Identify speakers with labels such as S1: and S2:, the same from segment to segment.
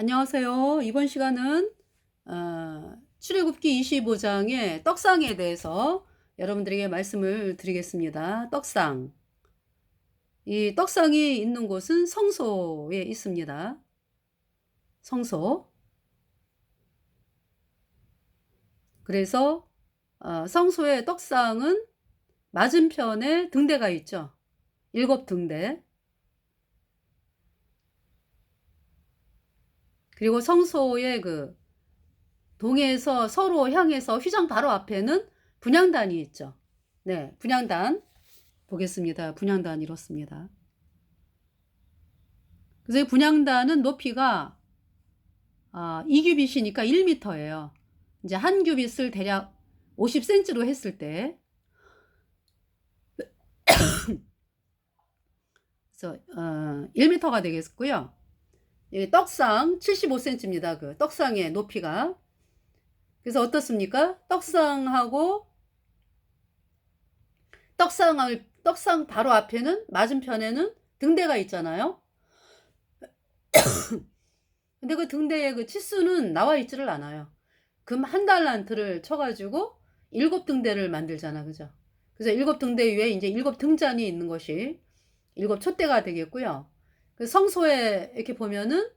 S1: 안녕하세요. 이번 시간은 출애굽기 25장의 떡상에 대해서 여러분들에게 말씀을 드리겠습니다. 떡상. 이 떡상이 있는 곳은 성소에 있습니다. 성소. 그래서 성소의 떡상은 맞은편에 등대가 있죠. 7등대. 그리고 성소의 동에서 서로 향해서 휘장 바로 앞에는 분향단이 있죠. 네, 분향단 보겠습니다. 분향단 이렇습니다. 그래서 이 분향단은 높이가 2규빗이니까 1m예요. 이제 한 규빗을 대략 50cm로 했을 때, 그래서 1m가 되겠고요. 여기 떡상 75cm입니다. 그 떡상의 높이가. 그래서 어떻습니까? 떡상 바로 앞에는 맞은편에는 등대가 있잖아요. 근데 그 등대의 그 치수는 나와 있지를 않아요. 금 한 달란트를 쳐가지고 7등대를 만들잖아, 그죠? 그래서 7등대 위에 이제 7등잔이 있는 것이 7촛대가 되겠고요. 그 성소에 이렇게 보면은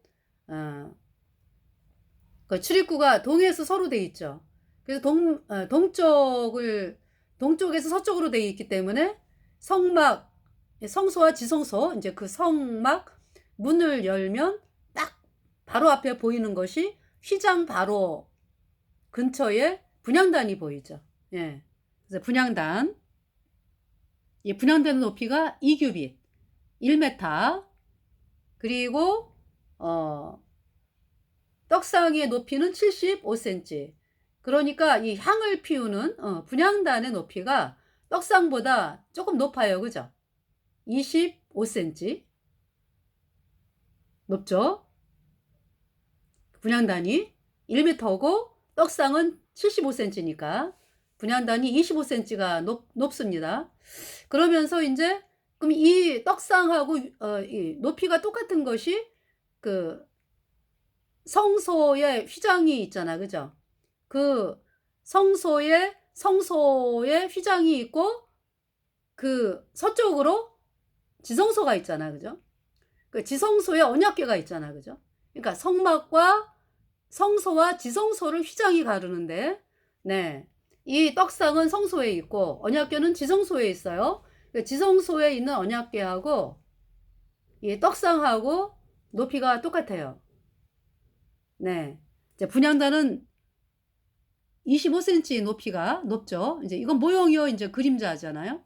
S1: 그 출입구가 동에서 서로 돼 있죠. 그래서 동쪽에서 서쪽으로 돼 있기 때문에 성소와 지성소, 이제 그 성막 문을 열면 딱 바로 앞에 보이는 것이 휘장 바로 근처에 분향단이 보이죠. 예. 그래서 분향단. 이 분향단의 높이가 2규빗, 1m. 그리고 떡상의 높이는 75cm. 그러니까 이 향을 피우는 분향단의 높이가 떡상보다 조금 높아요. 그죠? 25cm. 높죠? 분향단이 1m고 떡상은 75cm니까 분향단이 25cm가 높습니다. 그러면서 이제 그럼 이 떡상하고 이 높이가 똑같은 것이 그 성소에 휘장이 있잖아. 그죠? 그 성소에 휘장이 있고 그 서쪽으로 지성소가 있잖아. 그죠? 그 지성소에 언약궤가 있잖아. 그죠? 그러니까 성소와 지성소를 휘장이 가르는데, 네. 이 떡상은 성소에 있고 언약궤는 지성소에 있어요. 지성소에 있는 언약궤하고 이 떡상하고 높이가 똑같아요. 네. 이제 분향단은 25cm 높이가 높죠. 이제 이건 모형이요, 이제 그림자잖아요.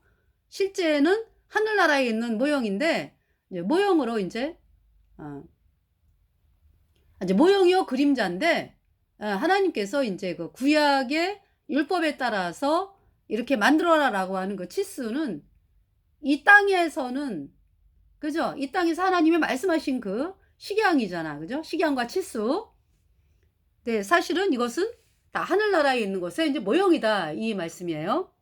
S1: 실제는 하늘나라에 있는 모형인데, 이제 모형으로 이제 모형이요, 그림자인데, 하나님께서 이제 그 구약의 율법에 따라서 이렇게 만들어라라고 하는 그 치수는 이 땅에서는, 그죠? 이 땅에서 하나님이 말씀하신 그 식양이잖아. 그죠? 식양과 치수. 네, 사실은 이것은 다 하늘나라에 있는 것의 이제 모형이다. 이 말씀이에요.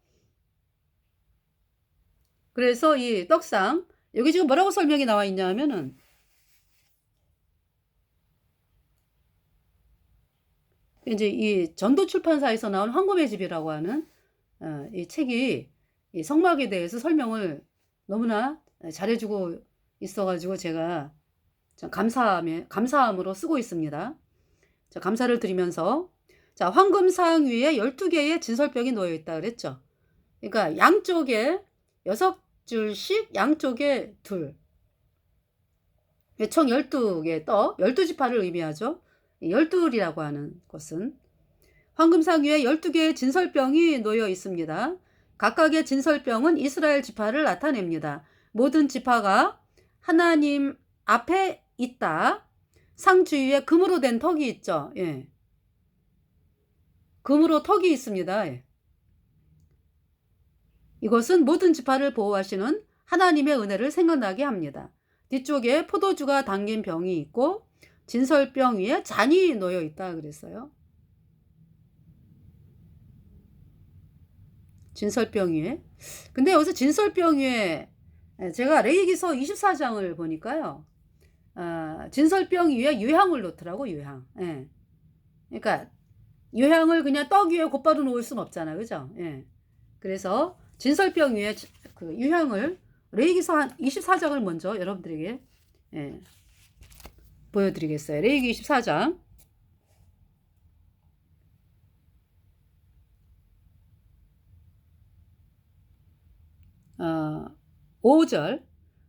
S1: 그래서 이 떡상, 여기 지금 뭐라고 설명이 나와 있냐 하면은, 이제 이 전도 출판사에서 나온 황금의 집이라고 하는 이 책이 이 성막에 대해서 설명을 너무나 잘해주고 있어가지고 제가 감사함으로 쓰고 있습니다. 자, 감사를 드리면서, 자, 황금상 위에 12개의 진설병이 놓여 있다 그랬죠. 그러니까 양쪽에 6줄씩, 양쪽에 둘. 총 12개 12지파를 의미하죠. 12이라고 하는 것은 황금상 위에 12개의 진설병이 놓여 있습니다. 각각의 진설병은 이스라엘 지파를 나타냅니다. 모든 지파가 하나님 앞에 있다. 상 주위에 금으로 된 턱이 있죠. 예. 금으로 턱이 있습니다. 예. 이것은 모든 지파를 보호하시는 하나님의 은혜를 생각나게 합니다. 뒤쪽에 포도주가 담긴 병이 있고 진설병 위에 잔이 놓여 있다 그랬어요. 진설병 위에. 근데 여기서 진설병 위에 제가 레위기서 24장을 보니까요. 진설병 위에 유향을 놓더라고, 유향. 예. 그러니까 유향을 그냥 떡 위에 곧바로 놓을 순 없잖아, 그죠? 예. 그래서 진설병 위에 그 유향을 레위기서 한 24장을 먼저 여러분들에게 예, 보여드리겠어요. 레위기 24장 5절.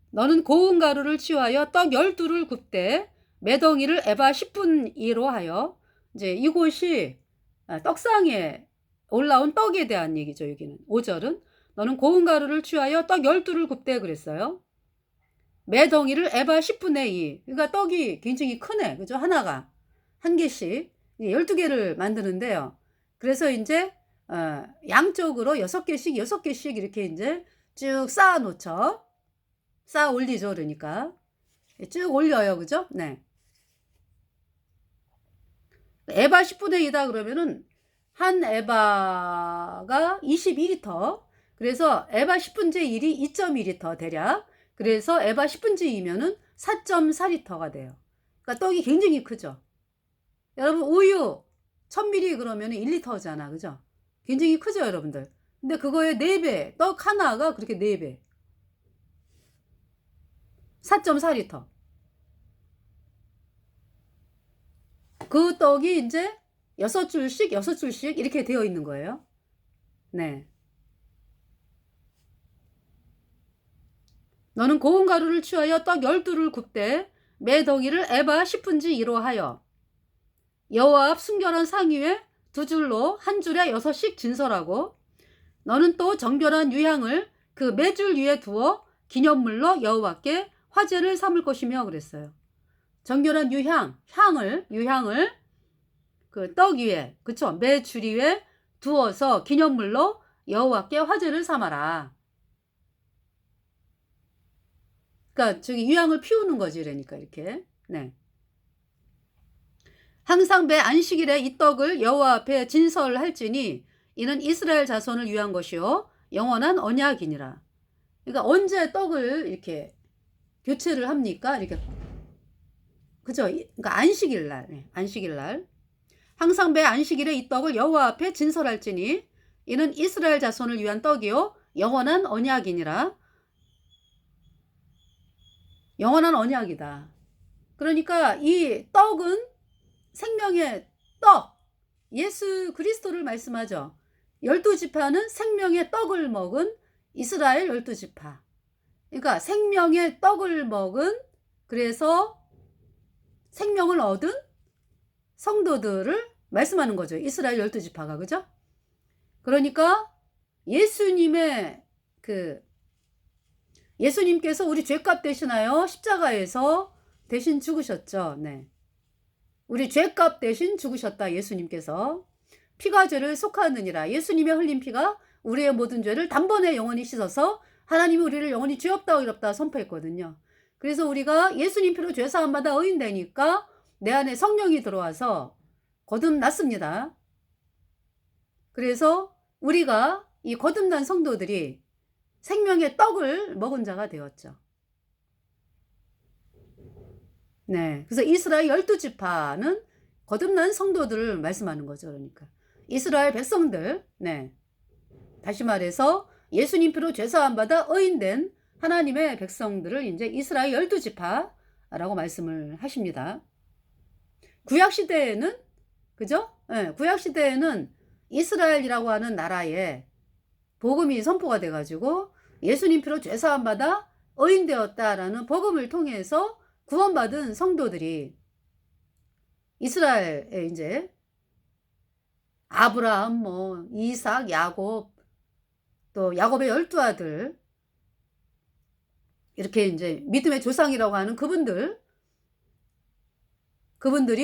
S1: 너는 고운 가루를 취하여 떡 12를 굽되 매덩이를 에바 10분이로 하여, 이제 이곳이 떡상에 올라온 떡에 대한 얘기죠. 여기는 5절은 너는 고운 가루를 취하여 떡 12를 굽되 그랬어요. 매덩이를 에바 10분의 2. 그러니까 떡이 굉장히 크네. 그죠? 하나가 한 개씩 12개를 만드는데요. 그래서 이제 양쪽으로 6개씩 6개씩 이렇게 이제 쭉 쌓아 놓죠. 쌓아 올리죠. 그러니까 쭉 올려요. 그죠? 네. 에바 10분의 2다 그러면은 한 에바가 22리터. 그래서 에바 10분의 1이 2.2리터 대략. 그래서 에바 10분의 2면은 4.4리터가 돼요. 그러니까 떡이 굉장히 크죠. 여러분 우유 1000ml 그러면 1리터잖아. 그죠? 굉장히 크죠, 여러분들. 근데 그거의 4배, 떡 하나가 그렇게 4배. 4.4리터. 그 떡이 이제 6줄씩 6줄씩 이렇게 되어 있는 거예요. 네. 너는 고운 가루를 취하여 떡 12를 굽되 매덩이를 에바 10분지 2로 하여 여호와 앞 순결한 상위 위에 2줄로 한 줄에 6씩 진설하고, 너는 또 정결한 유향을 그 매줄 위에 두어 기념물로 여호와께 화제를 삼을 것이며 그랬어요. 정결한 유향을 그 떡 위에, 그쵸? 매줄 위에 두어서 기념물로 여호와께 화제를 삼아라. 그러니까 저기 유향을 피우는 거지, 그러니까 이렇게. 네. 항상 매 안식일에 이 떡을 여호와 앞에 진설할지니 이는 이스라엘 자손을 위한 것이요 영원한 언약이니라. 그러니까 언제 떡을 이렇게 교체를 합니까? 이렇게, 그죠? 그러니까 안식일 날, 네. 안식일 날. 항상 매 안식일에 이 떡을 여호와 앞에 진설할지니 이는 이스라엘 자손을 위한 떡이요 영원한 언약이니라. 영원한 언약이다. 그러니까 이 떡은 생명의 떡, 예수 그리스도를 말씀하죠. 12지파는 생명의 떡을 먹은 이스라엘 12지파. 그러니까 생명의 떡을 먹은, 그래서 생명을 얻은 성도들을 말씀하는 거죠. 이스라엘 12지파가. 그죠? 그러니까 예수님의 예수님께서 우리 죄값 대신하여 십자가에서 대신 죽으셨죠. 네. 우리 죄값 대신 죽으셨다. 예수님께서 피가 죄를 속하느니라. 예수님의 흘린 피가 우리의 모든 죄를 단번에 영원히 씻어서 하나님이 우리를 영원히 죄 없다 의롭다 선포했거든요. 그래서 우리가 예수님 피로 죄사함 받아 의인되니까 내 안에 성령이 들어와서 거듭났습니다. 그래서 우리가 이 거듭난 성도들이 생명의 떡을 먹은 자가 되었죠. 네. 그래서 이스라엘 12지파는 거듭난 성도들을 말씀하는 거죠. 그러니까 이스라엘 백성들, 네. 다시 말해서 예수님 피로 죄사함 받아 의인된 하나님의 백성들을 이제 이스라엘 12지파라고 말씀을 하십니다. 구약 시대에는, 그죠? 네. 구약 시대에는 이스라엘이라고 하는 나라에 복음이 선포가 돼 가지고 예수님 피로 죄사함 받아 의인되었다라는 복음을 통해서 구원받은 성도들이 이스라엘에 이제 아브라함, 이삭, 야곱, 또 야곱의 12아들, 이렇게 이제 믿음의 조상이라고 하는 그분들이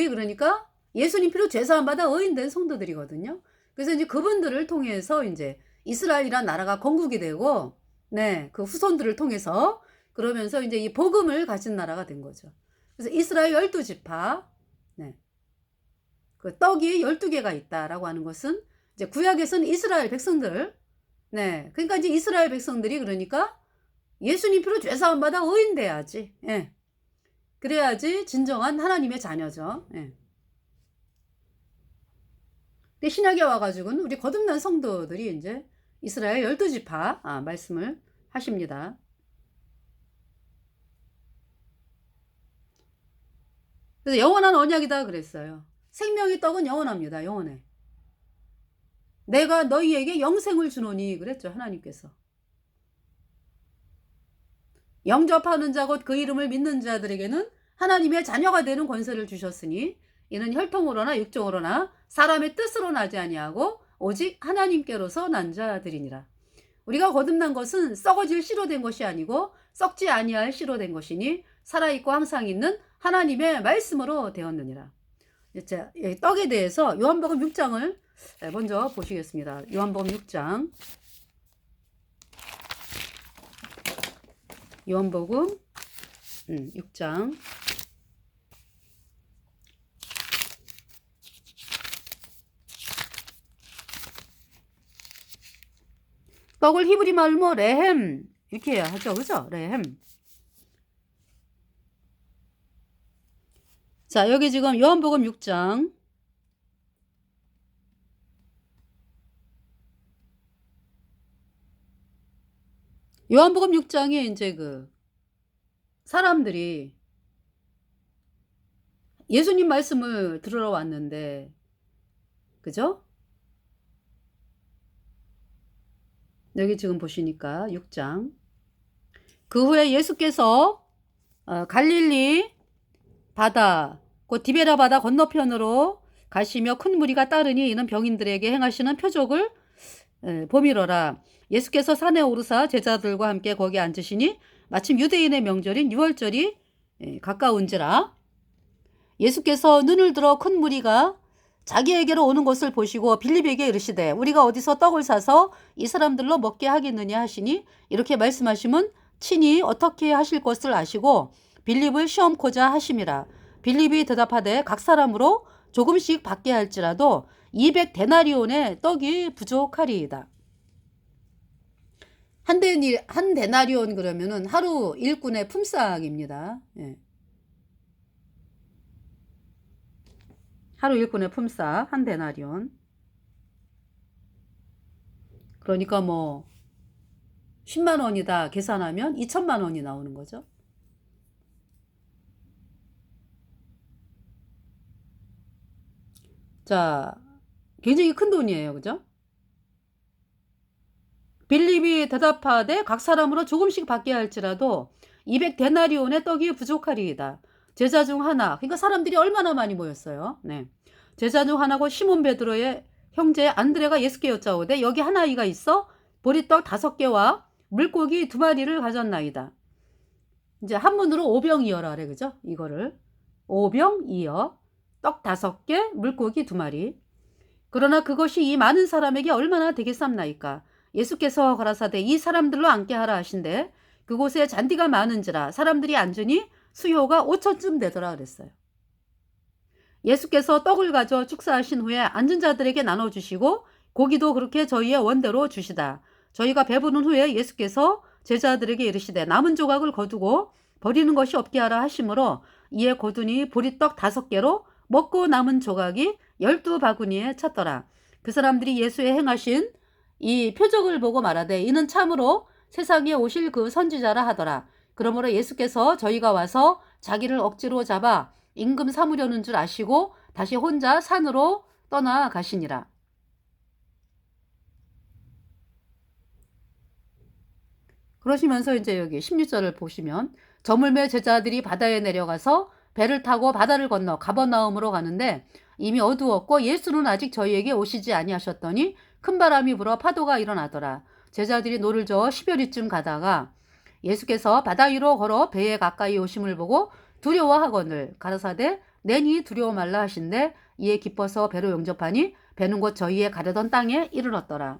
S1: 그러니까 예수님 피로 죄사함 받아 의인된 성도들이거든요. 그래서 이제 그분들을 통해서 이제 이스라엘이란 나라가 건국이 되고, 네, 그 후손들을 통해서 그러면서 이제 이 복음을 가진 나라가 된 거죠. 그래서 이스라엘 12지파, 네. 그 떡이 12개가 있다라고 하는 것은 이제 구약에서는 이스라엘 백성들, 네. 그러니까 이제 이스라엘 백성들이 그러니까 예수님 피로 죄사함 받아 의인돼야지. 예. 그래야지 진정한 하나님의 자녀죠. 예. 근데 신약에 와 가지고는 우리 거듭난 성도들이 인제 이스라엘 12지파 말씀을 하십니다. 그래서 영원한 언약이다 그랬어요. 생명의 떡은 영원합니다. 영원해. 내가 너희에게 영생을 주노니 그랬죠, 하나님께서. 영접하는 자 곧 그 이름을 믿는 자들에게는 하나님의 자녀가 되는 권세를 주셨으니 이는 혈통으로나 육정으로나 사람의 뜻으로 나지 아니하고 오직 하나님께로서 난 자들이니라. 우리가 거듭난 것은 썩어질 씨로 된 것이 아니고 썩지 아니할 씨로 된 것이니 살아있고 항상 있는 하나님의 말씀으로 되었느니라. 자, 떡에 대해서 요한복음 6장을 먼저 보시겠습니다. 요한복음 6장. 요한복음 6장. 떡을 히브리 말로 레헴 이렇게 하죠. 그죠? 레헴. 자, 여기 지금 요한복음 6장. 요한복음 6장에 이제 그 사람들이 예수님 말씀을 들으러 왔는데, 그죠? 여기 지금 보시니까 6장. 그 후에 예수께서 갈릴리 바다 곧 디베라 바다 건너편으로 가시며 큰 무리가 따르니 이는 병인들에게 행하시는 표적을 보미러라. 예수께서 산에 오르사 제자들과 함께 거기 앉으시니 마침 유대인의 명절인 유월절이 가까운지라. 예수께서 눈을 들어 큰 무리가 자기에게로 오는 것을 보시고 빌립에게 이르시되 우리가 어디서 떡을 사서 이 사람들로 먹게 하겠느냐 하시니 이렇게 말씀하시면 친히 어떻게 하실 것을 아시고 빌립을 시험코자 하심이라. 빌립이 대답하되 각 사람으로 조금씩 받게 할지라도 200데나리온의 떡이 부족하리이다. 한 데나리온 그러면은 하루 일꾼의 품삯입니다. 예. 하루 일꾼의 품삯 한 데나리온. 그러니까 뭐 10만 원이다 계산하면 2천만 원이 나오는 거죠. 자, 굉장히 큰 돈이에요. 그죠? 빌립이 대답하되 각 사람으로 조금씩 받게 할지라도 200데나리온의 떡이 부족하리이다. 제자 중 하나, 그러니까 사람들이 얼마나 많이 모였어요. 네. 제자 중 하나고 시몬 베드로의 형제 안드레가 예수께 여짜오되 여기 한 아이가 있어 보리떡 5개와 물고기 2마리를 가졌나이다. 이제 한문으로 오병이어라 그래. 그죠? 이거를 오병이어, 떡 5개, 물고기 2마리. 그러나 그것이 이 많은 사람에게 얼마나 되겠삼나이까. 예수께서 가라사대 이 사람들로 앉게 하라 하신대 그곳에 잔디가 많은지라 사람들이 앉으니 수요가 5천쯤 되더라 그랬어요. 예수께서 떡을 가져 축사하신 후에 앉은 자들에게 나눠주시고 고기도 그렇게 저희의 원대로 주시다. 저희가 배부른 후에 예수께서 제자들에게 이르시되 남은 조각을 거두고 버리는 것이 없게 하라 하심으로 이에 거두니 보리떡 5개로 먹고 남은 조각이 12바구니에 찼더라. 그 사람들이 예수의 행하신 이 표적을 보고 말하되 이는 참으로 세상에 오실 그 선지자라 하더라. 그러므로 예수께서 저희가 와서 자기를 억지로 잡아 임금 삼으려는 줄 아시고 다시 혼자 산으로 떠나 가시니라. 그러시면서 이제 여기 16절을 보시면 저물매 제자들이 바다에 내려가서 배를 타고 바다를 건너 가버나움으로 가는데 이미 어두웠고 예수는 아직 저희에게 오시지 아니하셨더니 큰 바람이 불어 파도가 일어나더라. 제자들이 노를 저어 10여리쯤 가다가 예수께서 바다 위로 걸어 배에 가까이 오심을 보고 두려워하거늘 가라사대 내니 두려워 말라 하신대 이에 기뻐서 배로 영접하니 배는 곧 저희의 가려던 땅에 이르렀더라.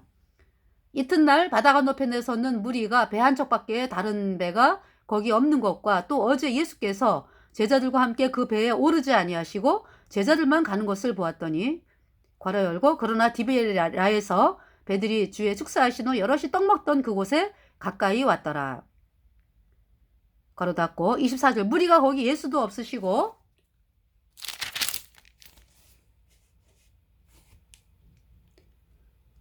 S1: 이튿날 바다 건너편에 섰는 무리가 배 한 척밖에 다른 배가 거기 없는 것과 또 어제 예수께서 제자들과 함께 그 배에 오르지 아니하시고 제자들만 가는 것을 보았더니 괄호 열고 그러나 디베라에서 배들이 주에 축사하신 후 여럿이 떡 먹던 그곳에 가까이 왔더라. 가로 닫고 24절 무리가 거기 예수도 없으시고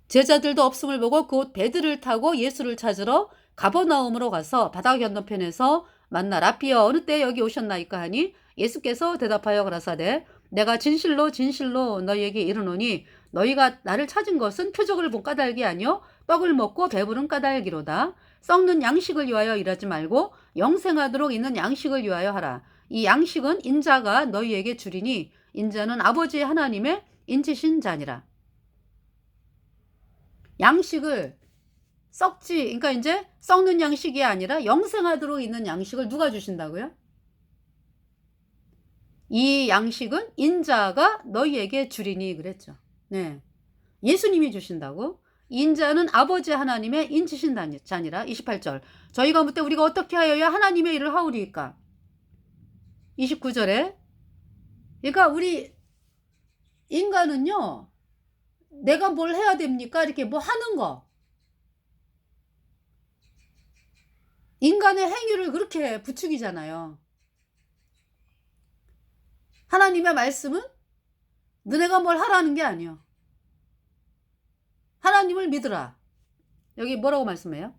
S1: 제자들도 없음을 보고 곧 배들을 타고 예수를 찾으러 가버나움으로 가서 바다 건너편에서 만나 라삐여 어느 때 여기 오셨나이까 하니 예수께서 대답하여 가라사대 내가 진실로 진실로 너희에게 이르노니 너희가 나를 찾은 것은 표적을 본 까닭이 아니요 떡을 먹고 배부른 까닭이로다. 썩는 양식을 위하여 일하지 말고 영생하도록 있는 양식을 위하여 하라. 이 양식은 인자가 너희에게 주리니 인자는 아버지 하나님의 인치신 자니라. 양식을 그러니까 이제 썩는 양식이 아니라 영생하도록 있는 양식을 누가 주신다고요? 이 양식은 인자가 너희에게 주리니 그랬죠. 네. 예수님이 주신다고. 인자는 아버지 하나님의 인치신 자니라. 28절. 저희가 묻되 우리가 어떻게 하여야 하나님의 일을 하오리이까? 29절에 그러니까 우리 인간은요. 내가 뭘 해야 됩니까? 이렇게 뭐 하는 거. 인간의 행위를 그렇게 부추기잖아요. 하나님의 말씀은 너네가 뭘 하라는 게 아니요. 하나님을 믿으라. 여기 뭐라고 말씀해요?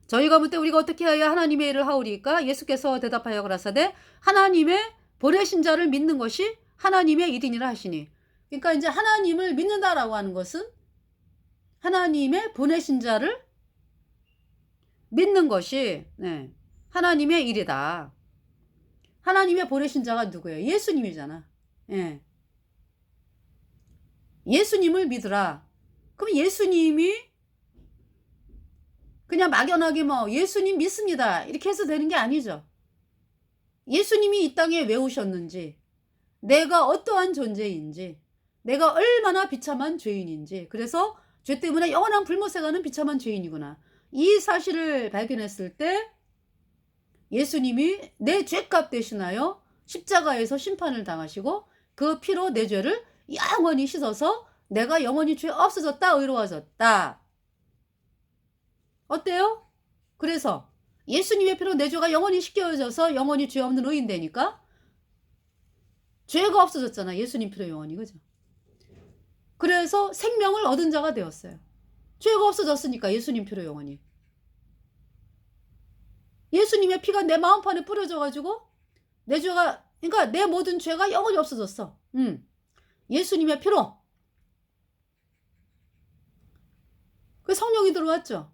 S1: 저희가 묻되 우리가 어떻게 해야 하나님의 일을 하오리까? 예수께서 대답하여 가라사대 하나님의 보내신 자를 믿는 것이 하나님의 일이니라 하시니. 그러니까 이제 하나님을 믿는다라고 하는 것은 하나님의 보내신 자를 믿는 것이 하나님의 일이다. 하나님의 보내신 자가 누구예요? 예수님이잖아. 예. 예수님을 믿으라. 그럼 예수님이 그냥 막연하게 뭐 예수님 믿습니다 이렇게 해서 되는 게 아니죠. 예수님이 이 땅에 왜 오셨는지, 내가 어떠한 존재인지, 내가 얼마나 비참한 죄인인지, 그래서 죄 때문에 영원한 불못에 가는 비참한 죄인이구나, 이 사실을 발견했을 때 예수님이 내 죄값 대신하여 십자가에서 심판을 당하시고 그 피로 내 죄를 영원히 씻어서 내가 영원히 죄 없어졌다, 의로워졌다. 어때요? 그래서 예수님의 피로 내 죄가 영원히 씻겨져서 영원히 죄 없는 의인 되니까 죄가 없어졌잖아. 예수님 피로 영원히. 그죠? 그래서 생명을 얻은 자가 되었어요. 죄가 없어졌으니까 예수님 피로 영원히. 예수님의 피가 내 마음판에 뿌려져가지고 내 죄가, 그러니까 내 모든 죄가 영원히 없어졌어. 예수님의 피로. 그 성령이 들어왔죠.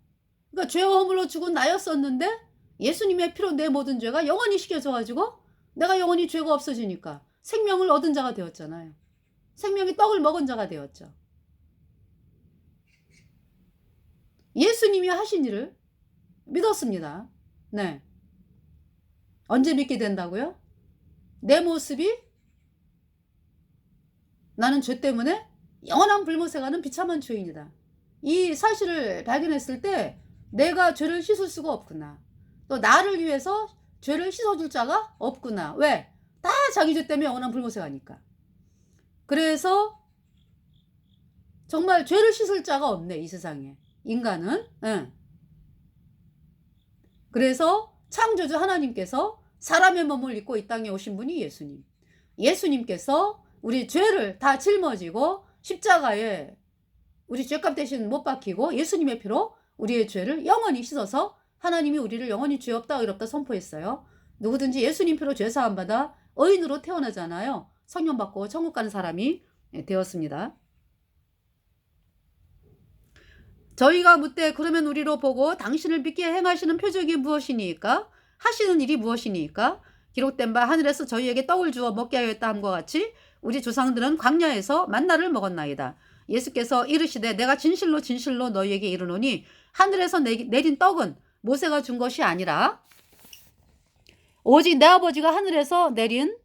S1: 그러니까 죄와 허물로 죽은 나였었는데 예수님의 피로 내 모든 죄가 영원히 씻겨져가지고 내가 영원히 죄가 없어지니까 생명을 얻은 자가 되었잖아요. 생명의 떡을 먹은 자가 되었죠. 예수님이 하신 일을 믿었습니다. 네. 언제 믿게 된다고요? 내 모습이 나는 죄 때문에 영원한 불못에 가는 비참한 죄인이다. 이 사실을 발견했을 때 내가 죄를 씻을 수가 없구나. 또 나를 위해서 죄를 씻어줄 자가 없구나. 왜? 다 자기 죄 때문에 영원한 불못에 가니까. 그래서 정말 죄를 씻을 자가 없네, 이 세상에. 인간은. 그래서 창조주 하나님께서 사람의 몸을 입고 이 땅에 오신 분이 예수님. 예수님께서 우리 죄를 다 짊어지고 십자가에 우리 죄값 대신 못 박히고 예수님의 피로 우리의 죄를 영원히 씻어서 하나님이 우리를 영원히 죄 없다 의롭다 선포했어요. 누구든지 예수님 피로 죄 사함 받아 의인으로 태어나잖아요. 성령 받고 천국 가는 사람이 되었습니다. 저희가 묻되 그러면 우리로 보고 당신을 믿게 행하시는 표적이 무엇이니까? 하시는 일이 무엇이니까? 기록된 바 하늘에서 저희에게 떡을 주어 먹게 하였다 함과 같이 우리 조상들은 광야에서 만나를 먹었나이다. 예수께서 이르시되 내가 진실로 진실로 너희에게 이르노니 하늘에서 내린 떡은 모세가 준 것이 아니라 오직 내 아버지가 하늘에서 내린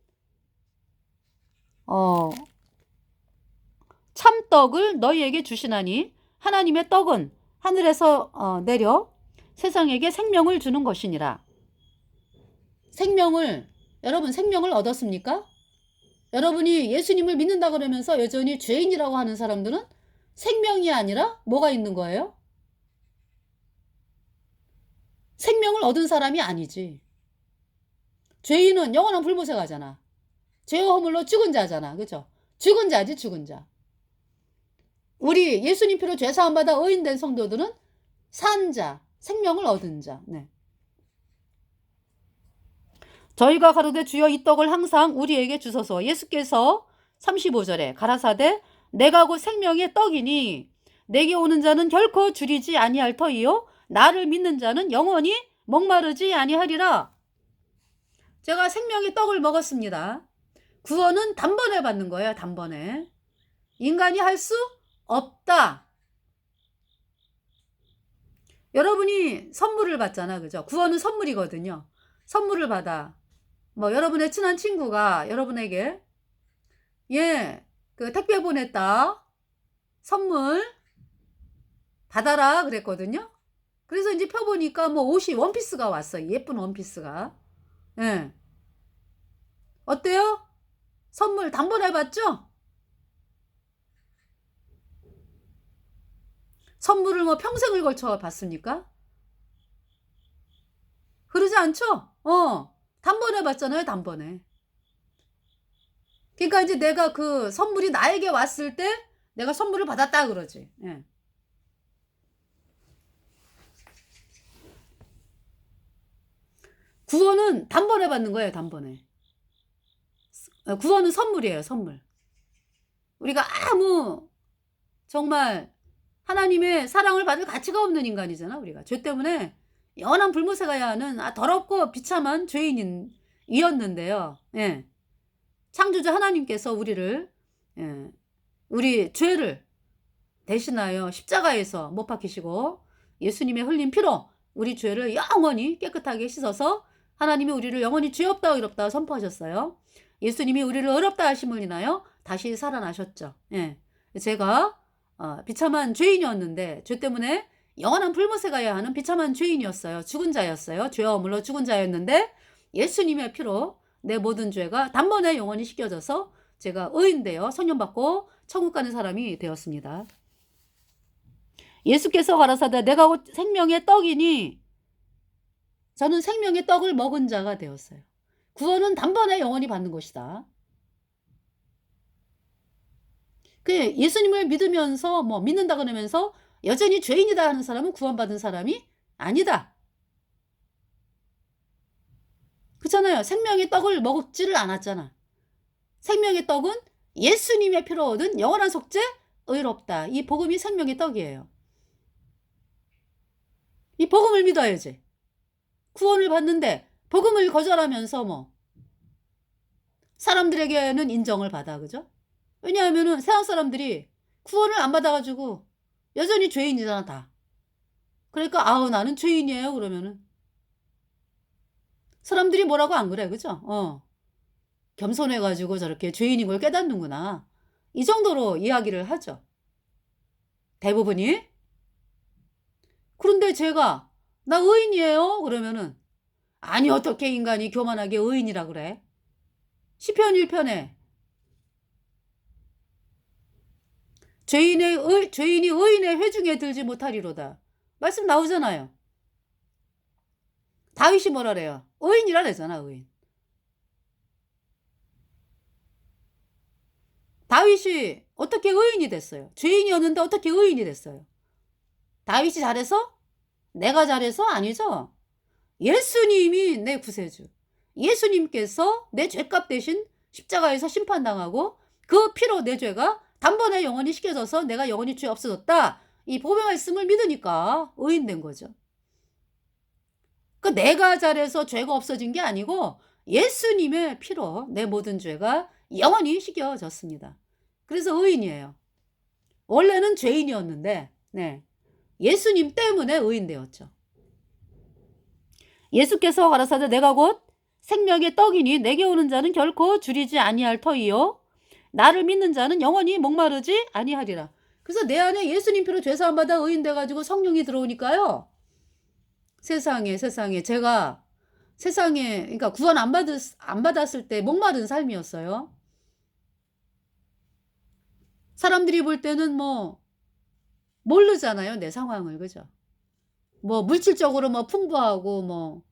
S1: 참떡을 너희에게 주시나니 하나님의 떡은 하늘에서 내려 세상에게 생명을 주는 것이니라. 여러분 생명을 얻었습니까? 여러분이 예수님을 믿는다 그러면서 여전히 죄인이라고 하는 사람들은 생명이 아니라 뭐가 있는 거예요? 생명을 얻은 사람이 아니지. 죄인은 영원한 불못에 가잖아. 죄와 허물로 죽은 자잖아. 그죠? 죽은 자지, 죽은 자. 우리 예수님 피로 죄 사함 받아 의인된 성도들은 산 자, 생명을 얻은 자. 네. 저희가 가로되 주여 이 떡을 항상 우리에게 주소서. 예수께서 35절에 가라사대 내가 곧 생명의 떡이니 내게 오는 자는 결코 줄이지 아니할 터이요 나를 믿는 자는 영원히 목마르지 아니하리라. 제가 생명의 떡을 먹었습니다. 구원은 단번에 받는 거예요. 단번에. 인간이 할 수 없다. 여러분이 선물을 받잖아. 그죠? 구원은 선물이거든요. 선물을 받아. 뭐 여러분의 친한 친구가 여러분에게 그 택배 보냈다. 선물 받아라 그랬거든요. 그래서 이제 펴보니까 뭐 옷이 원피스가 왔어요. 예쁜 원피스가. 예. 어때요? 선물 단번에 받죠? 선물을 뭐 평생을 걸쳐 받습니까? 그러지 않죠? 단번에 받잖아요. 단번에. 그러니까 이제 내가 그 선물이 나에게 왔을 때 내가 선물을 받았다 그러지. 예. 구원은 단번에 받는 거예요. 단번에. 구원은 선물이에요. 선물. 우리가 아무 정말 하나님의 사랑을 받을 가치가 없는 인간이잖아. 우리가 죄 때문에 영원한 불못에 가야 하는 더럽고 비참한 죄인이었는데요. 예. 창조주 하나님께서 우리를 우리 죄를 대신하여 십자가에서 못 박히시고 예수님의 흘린 피로 우리 죄를 영원히 깨끗하게 씻어서 하나님이 우리를 영원히 죄 없다 의롭다 선포하셨어요. 예수님이 우리를 의롭다 하심을 인하여 다시 살아나셨죠. 예. 제가 비참한 죄인이었는데 죄 때문에 영원한 불못에 가야 하는 비참한 죄인이었어요. 죽은 자였어요. 죄와 허물로 죽은 자였는데 예수님의 피로 내 모든 죄가 단번에 영원히 씻겨져서 제가 의인되어 성령받고 천국 가는 사람이 되었습니다. 예수께서 가라사대 내가 곧 생명의 떡이니 저는 생명의 떡을 먹은 자가 되었어요. 구원은 단번에 영원히 받는 것이다. 그 예수님을 믿으면서 뭐 믿는다 그러면서 여전히 죄인이다 하는 사람은 구원받은 사람이 아니다. 그렇잖아요. 생명의 떡을 먹지를 않았잖아. 생명의 떡은 예수님의 피로 얻은 영원한 속죄 의롭다. 이 복음이 생명의 떡이에요. 이 복음을 믿어야지. 구원을 받는데 복음을 거절하면서 뭐 사람들에게는 인정을 받아. 그죠? 왜냐하면은 세상 사람들이 구원을 안 받아가지고 여전히 죄인이잖아 다. 그러니까 아우 나는 죄인이에요 그러면은 사람들이 뭐라고 안 그래. 그죠? 겸손해가지고 저렇게 죄인인 걸 깨닫는구나. 이 정도로 이야기를 하죠. 대부분이. 그런데 제가 나 의인이에요 그러면은 아니 어떻게 인간이 교만하게 의인이라 그래. 시편 1편에 죄인이 의인의 회중에 들지 못하리로다. 말씀 나오잖아요. 다윗이 뭐라 그래요? 의인이라 그러잖아. 의인. 다윗이 어떻게 의인이 됐어요? 죄인이었는데 어떻게 의인이 됐어요? 다윗이 잘해서? 내가 잘해서? 아니죠. 예수님이 내 구세주. 예수님께서 내 죄값 대신 십자가에서 심판당하고 그 피로 내 죄가 단번에 영원히 씻겨져서 내가 영원히 죄 없어졌다. 이 복음의 말씀을 믿으니까 의인된 거죠. 그러니까 내가 잘해서 죄가 없어진 게 아니고 예수님의 피로 내 모든 죄가 영원히 씻겨졌습니다. 그래서 의인이에요. 원래는 죄인이었는데 예수님 때문에 의인되었죠. 예수께서 가라사대 내가 곧 생명의 떡이니 내게 오는 자는 결코 줄이지 아니할 터이요 나를 믿는 자는 영원히 목마르지 아니하리라. 그래서 내 안에 예수님 피로 죄사함 받아 의인돼가지고 성령이 들어오니까요. 세상에 제가 세상에 그러니까 구원 안 받았을 때 목마른 삶이었어요. 사람들이 볼 때는 뭐 모르잖아요 내 상황을. 그죠? 뭐 물질적으로 뭐 풍부하고 뭐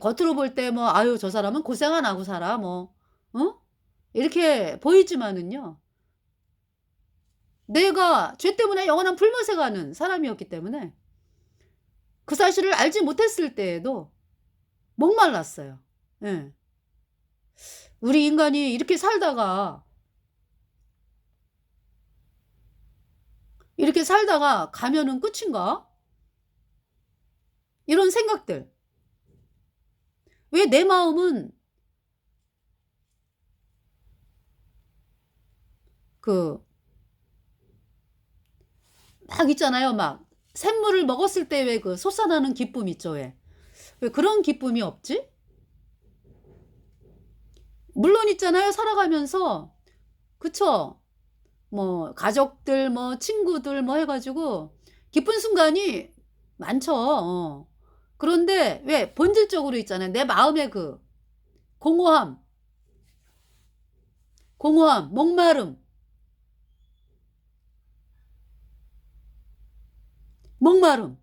S1: 겉으로 볼 때 뭐 '아유 저 사람은 고생 안 하고 살아.' 뭐 어? 이렇게 보이지만은요. 내가 죄 때문에 영원한 불못에 가는 사람이었기 때문에 그 사실을 알지 못했을 때에도 목말랐어요. 예. 우리 인간이 이렇게 살다가 이렇게 살다가 가면은 끝인가? 이런 생각들. 왜 내 마음은 그 막 있잖아요. 막 샘물을 먹었을 때 왜 그 솟아나는 기쁨 있죠 왜. 왜 그런 기쁨이 없지? 물론 있잖아요 살아가면서. 그쵸? 뭐 가족들 뭐 친구들 뭐 해 가지고 기쁜 순간이 많죠. 그런데 왜 본질적으로 있잖아요. 내 마음의 그 공허함, 공허함, 목마름, 목마름.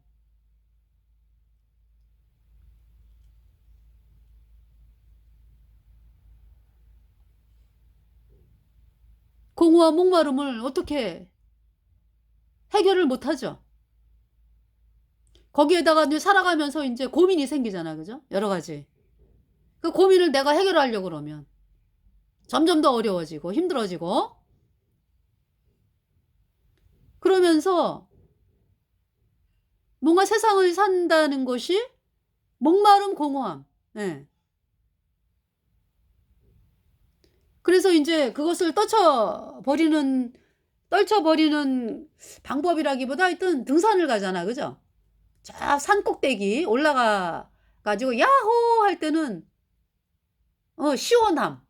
S1: 공허한 목마름을 어떻게 해결을 못 하죠. 거기에다가 인제 살아가면서 인제 고민이 생기잖아. 그죠? 여러 가지. 그 고민을 내가 해결하려고 그러면 점점 더 어려워지고 힘들어지고 그러면서 뭔가 세상을 산다는 것이 목마름, 공허함. 예. 그래서 인제 그것을 떨쳐 버리는 방법이라기보다 하여튼 등산을 가잖아. 그죠? 저 산 꼭대기 올라가 가지고 "야호!" 할 때는 시원함.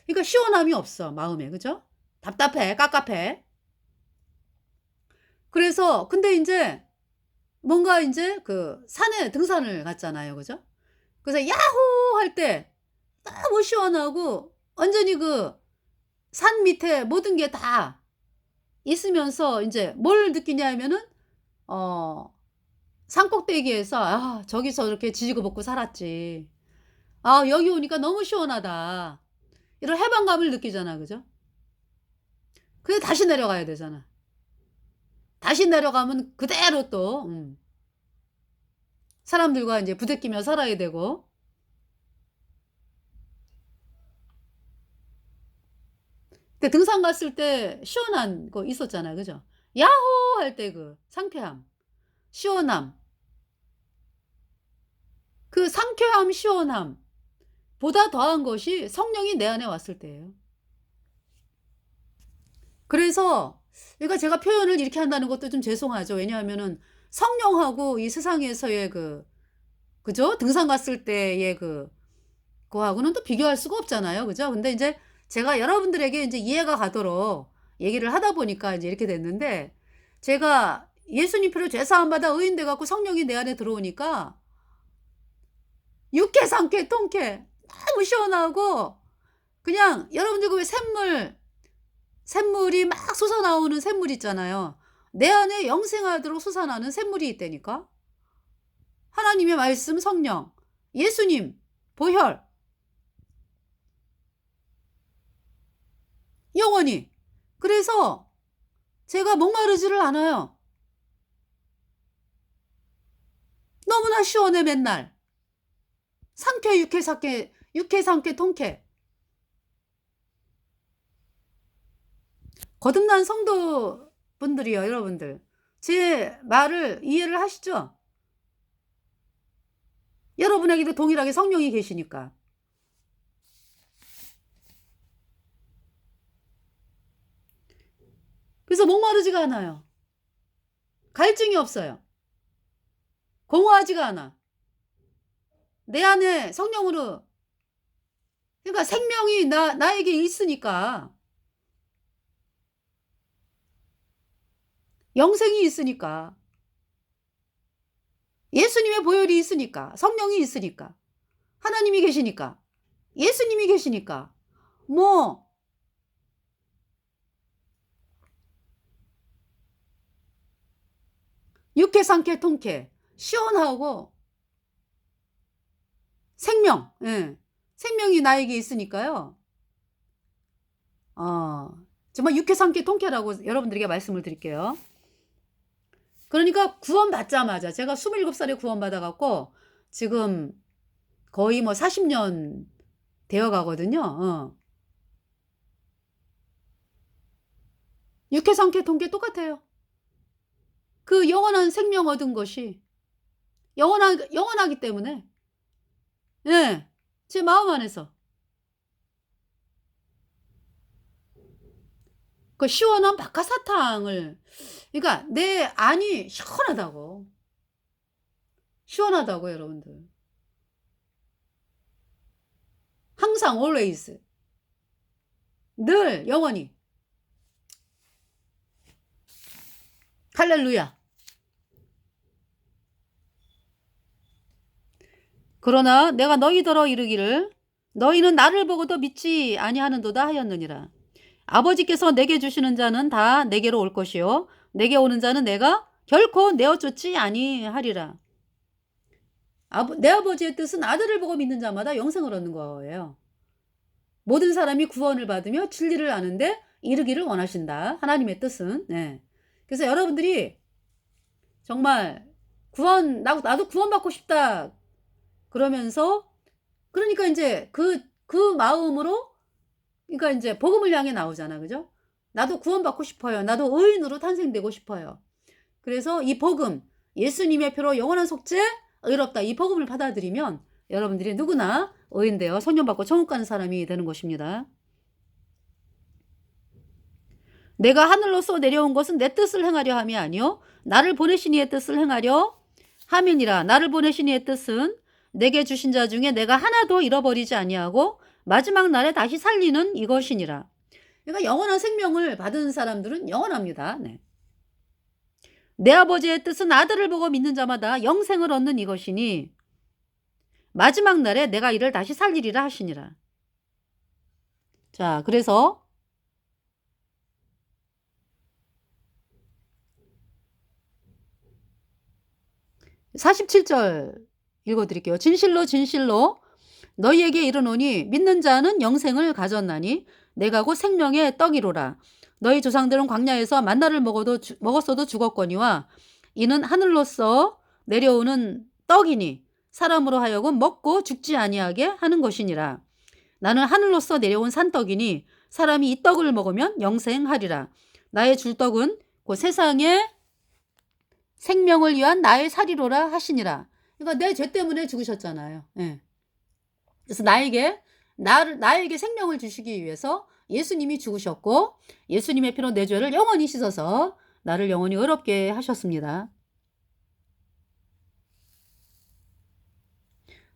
S1: 그러니까 시원함이 없어 마음에. 그죠? 답답해. 깝깝해. 그래서 근데 인제 뭔가 인제 그 산에 등산을 갔잖아요. 그죠? 그래서 "야호!" 할 때 너무 시원하고 완전히 그 산 밑에 모든 게 다 있으면서 인제 뭘 느끼냐 하면은 어 산꼭대기에서 '아 저기서 이렇게 지지고 볶고 살았지. 아 여기 오니까 너무 시원하다.' 이런 해방감을 느끼잖아. 그죠? 그래서 다시 내려가야 되잖아. 다시 내려가면 그대로 또 사람들과 인제 부대끼며 살아야 되고. 근데 등산 갔을 때 시원한 거 있었잖아요. 그죠? "야호!" 할 때 그 상쾌함, 시원함. 그 상쾌함, 시원함보다 더한 것이 성령이 내 안에 왔을 때예요. 그래서 그러니까 제가 표현을 이렇게 한다는 것도 좀 죄송하죠. 왜냐하면은 성령하고 이 세상에서의 그 그죠? 등산 갔을 때의 그거하고는 또 비교할 수가 없잖아요. 그죠? 근데 인제 제가 여러분들에게 인제 이해가 가도록 얘기를 하다 보니까 이제 이렇게 됐는데 제가 예수님 피로 죄 사함 받아 의인 돼 갖고 성령이 내 안에 들어오니까 육회, 상쾌, 통쾌 너무 시원하고 그냥 여러분들 그 왜 샘물이 막 솟아나오는 샘물 있잖아요. 내 안에 영생하도록 솟아나는 샘물이 있다니까. 하나님의 말씀, 성령, 예수님, 보혈 영원히. 그래서 제가 목마르지를 않아요. 너무나 시원해 맨날. 상쾌, 유쾌, 상쾌, 유쾌, 상쾌, 통쾌. 거듭난 성도분들이요 여러분들. 제 말을 이해를 하시죠? 여러분에게도 동일하게 성령이 계시니까. 그래서 목마르지가 않아요. 갈증이 없어요. 공허하지가 않아. 내 안에 성령으로 그러니까 생명이 나에게 있으니까. 영생이 있으니까. 예수님의 보혈이 있으니까. 성령이 있으니까. 하나님이 계시니까. 예수님이 계시니까. 뭐 육회, 상쾌, 통쾌. 시원하고 생명, 예. 생명이 나에게 있으니까요. 정말 육회 삼계 통쾌라고 여러분들에게 말씀을 드릴게요. 그러니까 구원받자마자 제가 27살에 구원받아 갖고 지금 거의 뭐 40년 되어 가거든요. 육회 삼계 통쾌 똑같아요. 그 영원한 생명 얻은 것이 영원하기 때문에, 예. 제 마음 안에서 그 시원한 박하사탕을, 그러니까 내 안이 시원하다고. 시원하다고 여러분들. 항상 always 늘 영원히. 할렐루야. 그러나 내가 너희더러 이르기를 너희는 나를 보고도 믿지 아니하는도다 하였느니라. 아버지께서 내게 주시는 자는 다 내게로 올 것이요 내게 오는 자는 내가 결코 내어 쫓지 아니하리라. 내 아버지의 뜻은 아들을 보고 믿는 자마다 영생을 얻는 거예요. 모든 사람이 구원을 받으며 진리를 아는데 이르기를 원하신다. 하나님의 뜻은. 네. 그래서 여러분들이 정말 나도 구원받고 싶다. 그러면서, 그러니까 이제 그 마음으로, 그러니까 이제 복음을 향해 나오잖아. 그죠? 나도 구원받고 싶어요. 나도 의인으로 탄생되고 싶어요. 그래서 이 복음, 예수님의 피로 영원한 속죄, 의롭다. 이 복음을 받아들이면 여러분들이 누구나 의인되어 성령받고 천국 가는 사람이 되는 것입니다. 내가 하늘로서 내려온 것은 내 뜻을 행하려 함이 아니요 나를 보내신 이의 뜻을 행하려 함이니라. 나를 보내신 이의 뜻은 내게 주신 자 중에 내가 하나도 잃어버리지 아니하고 마지막 날에 다시 살리는 이것이니라. 그러니까 영원한 생명을 받은 사람들은 영원합니다. 네. 내 아버지의 뜻은 아들을 보고 믿는 자마다 영생을 얻는 이것이니 마지막 날에 내가 이를 다시 살리리라 하시니라. 자, 그래서 47절 읽어드릴게요. 진실로 진실로 너희에게 이르노니 믿는 자는 영생을 가졌나니 내가 곧 생명의 떡이로라. 너희 조상들은 광야에서 만나를 먹었어도 죽었거니와 이는 하늘로서 내려오는 떡이니 사람으로 하여금 먹고 죽지 아니하게 하는 것이니라. 나는 하늘로서 내려온 산떡이니 사람이 이 떡을 먹으면 영생하리라. 나의 줄 떡은 곧 세상의 생명을 위한 나의 살이로라 하시니라. 그러니까 내 죄 때문에 죽으셨잖아요. 예. 그래서 나에게 생명을 주시기 위해서 예수님이 죽으셨고 예수님의 피로 내 죄를 영원히 씻어서 나를 영원히 의롭게 하셨습니다.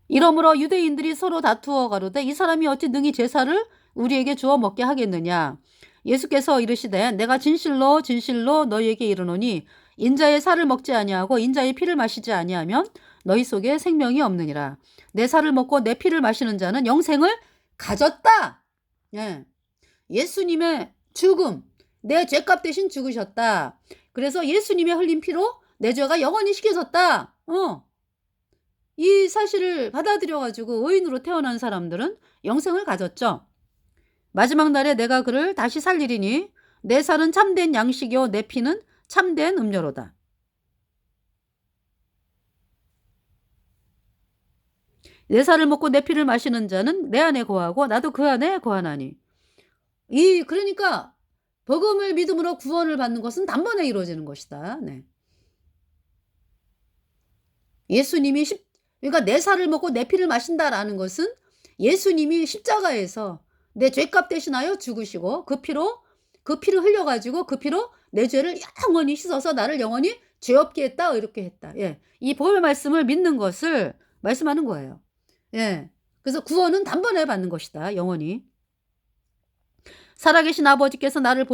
S1: 이러므로 유대인들이 서로 다투어 가로되 이 사람이 어찌 능히 제사를 우리에게 주어 먹게 하겠느냐. 예수께서 이르시되 내가 진실로 진실로 너희에게 이르노니 인자의 살을 먹지 아니하고 인자의 피를 마시지 아니하면 너희 속에 생명이 없느니라. 내 살을 먹고 내 피를 마시는 자는 영생을 가졌다. 예. 예수님의 죽음, 내 죄값 대신 죽으셨다. 그래서 예수님의 흘린 피로 내 죄가 영원히 씻겨졌다. 이 사실을 받아들여가지고 의인으로 태어난 사람들은 영생을 가졌죠. 마지막 날에 내가 그를 다시 살리리니 내 살은 참된 양식이요 내 피는 참된 음료로다. 내 살을 먹고 내 피를 마시는 자는 내 안에 거하고 나도 그 안에 거하나니. 그러니까 복음을 믿음으로 구원을 받는 것은 단번에 이루어지는 것이다. 네. 예수님이 그러니까 내 살을 먹고 내 피를 마신다라는 것은 예수님이 십자가에서 내 죄값 대신하여 죽으시고 그 피를 흘려가지고 그 피로 내 죄를 영원히 씻어서 나를 영원히 죄 없게 했다, 이렇게 했다. 예. 이 복음의 말씀을 믿는 것을 말씀하는 거예요. 예. 그래서 구원은 단번에 받는 것이다, 영원히. 살아계신 아버지께서 나를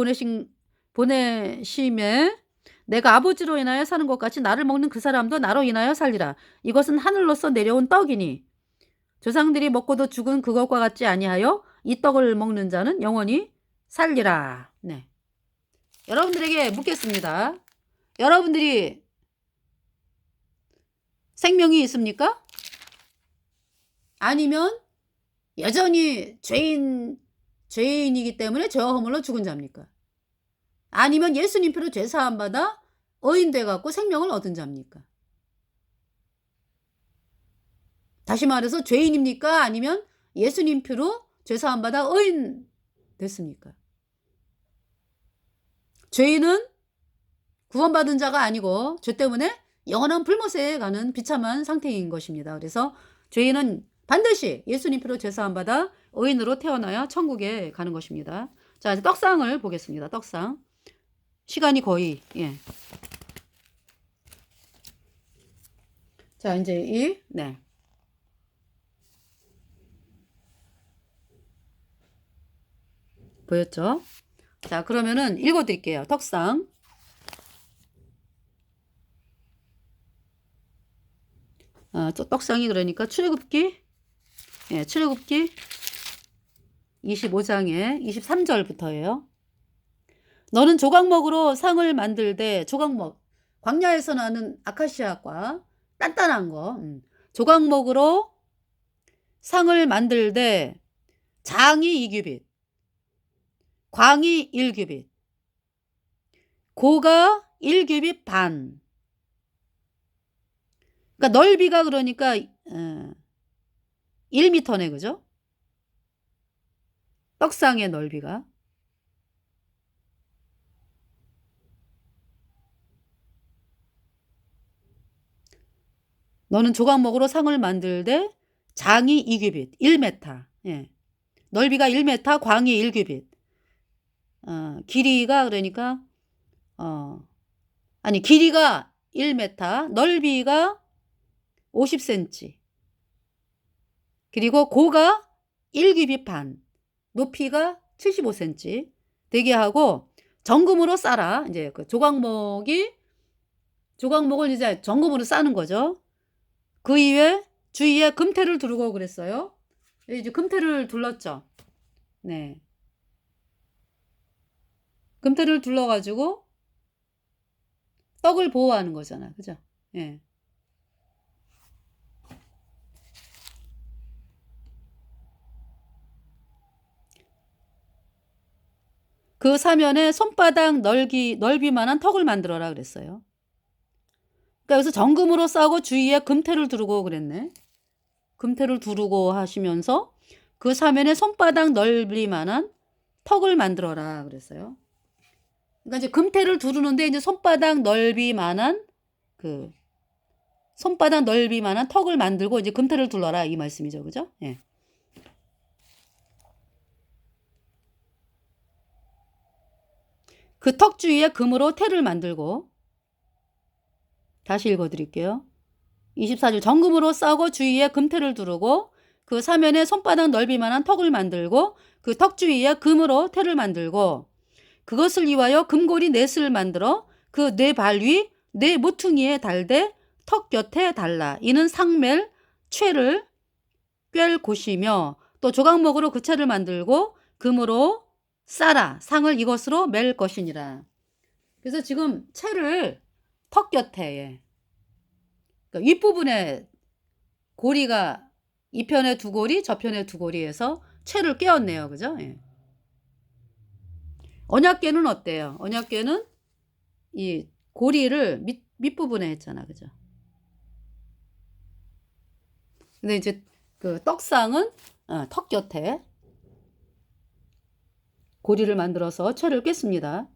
S1: 보내심에 내가 아버지로 인하여 사는 것 같이 나를 먹는 그 사람도 나로 인하여 살리라. 이것은 하늘로서 내려온 떡이니 조상들이 먹고도 죽은 그것과 같지 아니하여 이 떡을 먹는 자는 영원히 살리라. 네. 여러분들에게 묻겠습니다. 여러분들이 생명이 있습니까? 아니면 여전히 죄인이기 때문에 죄와 허물로 죽은 자입니까? 아니면 예수님 피로 죄 사함 받아 의인 돼 갖고 생명을 얻은 자입니까? 다시 말해서 죄인입니까? 아니면 예수님 피로 죄 사함 받아 의인 됐습니까? 죄인은 구원받은 자가 아니고 죄 때문에 영원한 불못에 가는 비참한 상태인 것입니다. 그래서 죄인은 반드시 예수님 피로 죄 사함 받아 의인으로 태어나야 천국에 가는 것입니다. 자, 이제 떡상을 보겠습니다. 떡상. 시간이 거의 자, 이제 보였죠? 자, 그러면은 읽어 드릴게요. 떡상. 떡상이 그러니까 출애굽기 25장의 23절부터예요. 너는 조각목으로 상을 만들되, 조각목, 광야에서 나는 아카시아과 단단한 거, 조각목으로 상을 만들되 장이 2규빗, 광이 1규빗, 고가 1규빗 반. 그러니까 넓이가 그러니까 1m네, 그죠? 떡상의 넓이가. 너는 조각목으로 상을 만들되 장이 2규빗, 1m. 넓이가 1m, 광이 1규빗. 길이가 그러니까 길이가 1m, 넓이가 50cm. 그리고 고가 1규빗 반, 높이가 75cm 되게 하고 정금으로 싸라. 이제 그 조각목을 이제 정금으로 싸는 거죠. 그 이외에 주위에 금태를 두르고 그랬어요. 이제 금태를 둘렀죠. 네. 금태를 둘러가지고 떡을 보호하는 거잖아. 그죠? 예. 그 사면에 손바닥 넓이만한 턱을 만들어라 그랬어요. 그러니까 여기서 정금으로 싸고 주위에 금태를 두르고 그랬네. 금태를 두르고 하시면서 그 사면에 손바닥 넓이만한 턱을 만들어라 그랬어요. 그러니까 이제 금태를 두르는데 이제 손바닥 넓이만한 턱을 만들고 이제 금태를 둘러라 이 말씀이죠. 그죠? 예. 그 턱 주위에 금으로 태를 만들고, 다시 읽어드릴게요. 24절 정금으로 싸고 주위에 금태를 두르고 그 사면에 손바닥 넓이만한 턱을 만들고 그 턱 주위에 금으로 태를 만들고 그것을 이와여 금고리 넷을 만들어 그 네 발 위 네 모퉁이에 달되 턱 곁에 달라. 이는 상멜 채를 꿰 곳이며 또 조각목으로 그 채를 만들고 금으로 싸라. 상을 이것으로 맬 것이니라. 그래서 지금 채를 턱 곁에 그러니까 윗부분에 고리가 이 편에 두 고리 저편에 두 고리에서 채를 꿰었네요. 그죠? 예. 언약궤는 어때요? 언약궤는 이 고리를 밑부분에 했잖아. 그죠? 근데 이제 그 떡상은 턱 곁에 고리를 만들어서 채를 꿰습니다.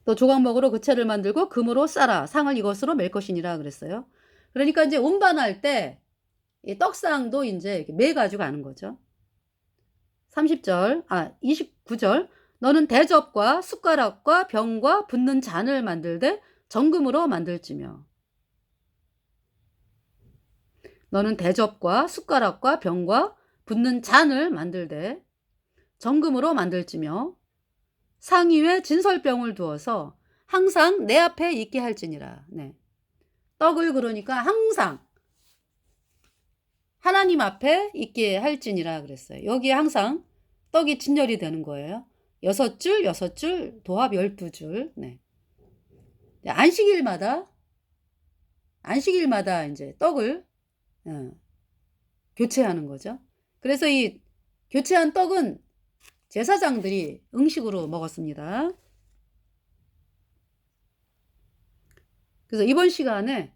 S1: 또 조각목으로 그 채를 만들고 금으로 싸라. 상을 이것으로 맬 것이니라 그랬어요. 그러니까 이제 운반할 때 이 떡상도 이제 매 가지고 가는 거죠. 29절. 너는 대접과 숟가락과 병과 붓는 잔을 만들되 정금으로 만들지며. 너는 대접과 숟가락과 병과 붓는 잔을 만들되 정금으로 만들지며 상 위에 진설병을 두어서 항상 내 앞에 있게 할지니라. 네. 떡을 그러니까 항상 하나님 앞에 있게 할지니라 그랬어요. 여기에 항상 떡이 진열이 되는 거예요. 6줄 도합 12줄. 네. 안식일마다 안식일마다 이제 떡을 교체하는 거죠. 그래서 이 교체한 떡은 제사장들이 음식으로 먹었습니다. 그래서 이번 시간에